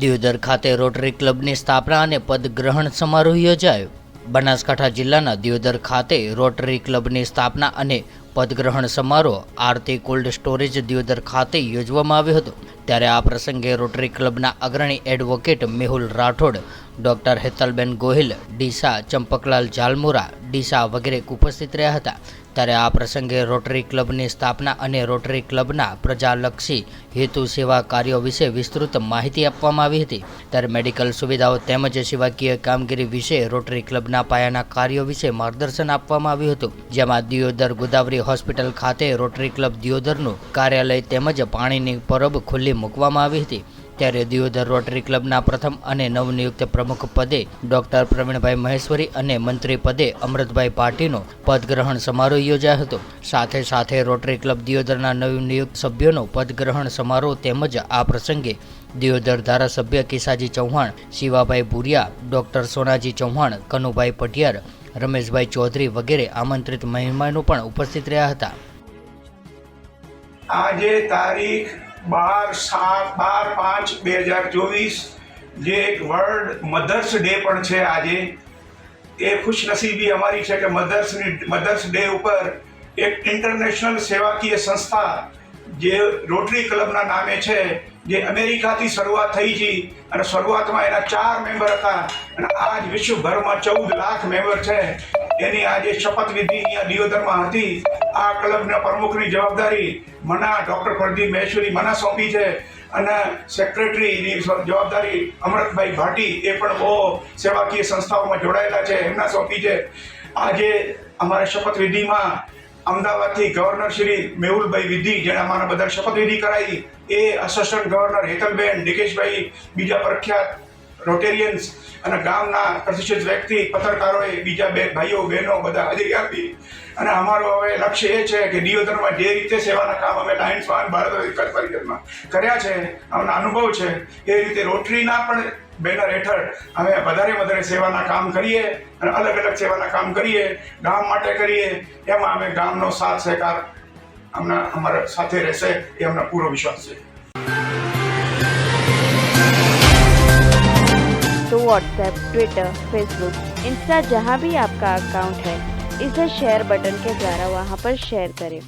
દિયોદર ખાતે રોટરી ક્લબની સ્થાપના અને પદગ્રહણ સમારોહ યોજાયો। બનાસકાંઠા જિલ્લાના દિયોદર ખાતે રોટરી ક્લબની સ્થાપના અને પદગ્રહણ સમારોહ આરતી કોલ્ડ સ્ટોરેજ દિયોદર ખાતે યોજવામાં આવ્યો હતો। ત્યારે આ પ્રસંગે રોટરી ક્લબના અગ્રણી એડવોકેટ મેહુલ રાઠોડ, ડોક્ટર હેતલબેન ગોહિલ, ડીસા ચંપકલાલ ઝાલમુરા, ડીસા વગેરે ઉપસ્થિત રહ્યા હતા। ત્યારે આ પ્રસંગે રોટરી ક્લબની સ્થાપના અને રોટરી ક્લબના પ્રજાલક્ષી હેતુ સેવા કાર્યો વિશે વિસ્તૃત માહિતી આપવામાં આવી હતી। ત્યારે મેડિકલ સુવિધાઓ તેમજ સેવાકીય કામગીરી વિશે રોટરી ક્લબના પાયાના કાર્યો વિશે માર્ગદર્શન આપવામાં આવ્યું હતું, જેમાં દિયોદર ગોદાવરી હોસ્પિટલ ખાતે રોટરી ક્લબ દિયોદરનું કાર્યાલય તેમજ પાણીની પરબ ખુલ્લી મૂકવામાં આવી હતી। ત્યારે દિયોદર રોટરી ક્લબના પ્રથમ અને નવનિયુક્ત પ્રમુખ પદે ડોક્ટર પ્રવીણભાઈ મહેશ્વરી અને મંત્રી પદે અમૃતભાઈ પાટીનો પદગ્રહણ સમારોહ યોજાયો હતો। સાથે સાથે રોટરી ક્લબ દિયોદરના નવનિયુક્ત સભ્યોનો પદગ્રહણ સમારોહ તેમજ આ પ્રસંગે દિયોદર ધારાસભ્ય કિસાજી ચૌહાણ, શિવાભાઈ ભુરિયા, ડોક્ટર સોનાજી ચૌહાણ, કનુભાઈ પટિયાર, રમેશભાઈ ચૌધરી વગેરે આમંત્રિત મહેમાનો પણ ઉપસ્થિત રહ્યા હતા। આજે તારીખ 12/5/2024 જે એક વર્લ્ડ મધર્સ ડે પણ છે। આજે એ ખુશનસીબી અમારી છે કે મધર્સ ડે ઉપર એક ઇન્ટરનેશનલ સેવાકીય સંસ્થા જે રોટરી ક્લબના નામે છે, જે અમેરિકાથી શરૂઆત થઈ છે અને શરૂઆતમાં એના 4 મેમ્બર હતા અને આજ વિશ્વભરમાં 14 લાખ મેમ્બર છે। એની આજે શપથવિધિ અહીંયા દિયોદરમાં હતી। આ ક્લબના પ્રમુખની જવાબદારી મને ડૉક્ટર પ્રદીપ મહેશ્વરી મને સોંપી છે અને સેક્રેટરીની જવાબદારી અમૃતભાઈ ભાટી, એ પણ બહુ સેવાકીય સંસ્થાઓમાં જોડાયેલા છે, એમના સોંપી છે। આજે અમારા શપથવિધિમાં અમદાવાદથી ગવર્નર શ્રી મેહુલભાઈ વિધિ, જેણે અમારા બધા શપથવિધિ કરાવી, એ આસિસ્ટન્ટ ગવર્નર હેતલબેન, નિકેશભાઈ, બીજા પ્રખ્યાત રોટેરિયન્સ અને ગામના પ્રતિષ્ઠિત વ્યક્તિ, પત્રકારોએ, બીજા બે ભાઈઓ બહેનો બધા હાજરી આપી। અને અમારો હવે લક્ષ્ય એ છે કે દિયોદરમાં જે રીતે સેવાના કામ અમે લાયન્સ ભારત વિકાસ પરિષદમાં કર્યા છે, અમને અનુભવ છે, એ રીતે રોટરીના પણ બેનર હેઠળ અમે વધારે સેવાના કામ કરીએ અને અલગ સેવાના કામ કરીએ, ગામ માટે કરીએ। એમાં અમે ગામનો સાથ સહકાર અમારા સાથે રહેશે, એ અમને પૂરો વિશ્વાસ છે। तो व्हाट्सएप, ट्विटर, फेसबुक, इंस्टा जहाँ भी आपका अकाउंट है, इसे शेयर बटन के द्वारा वहाँ पर शेयर करें।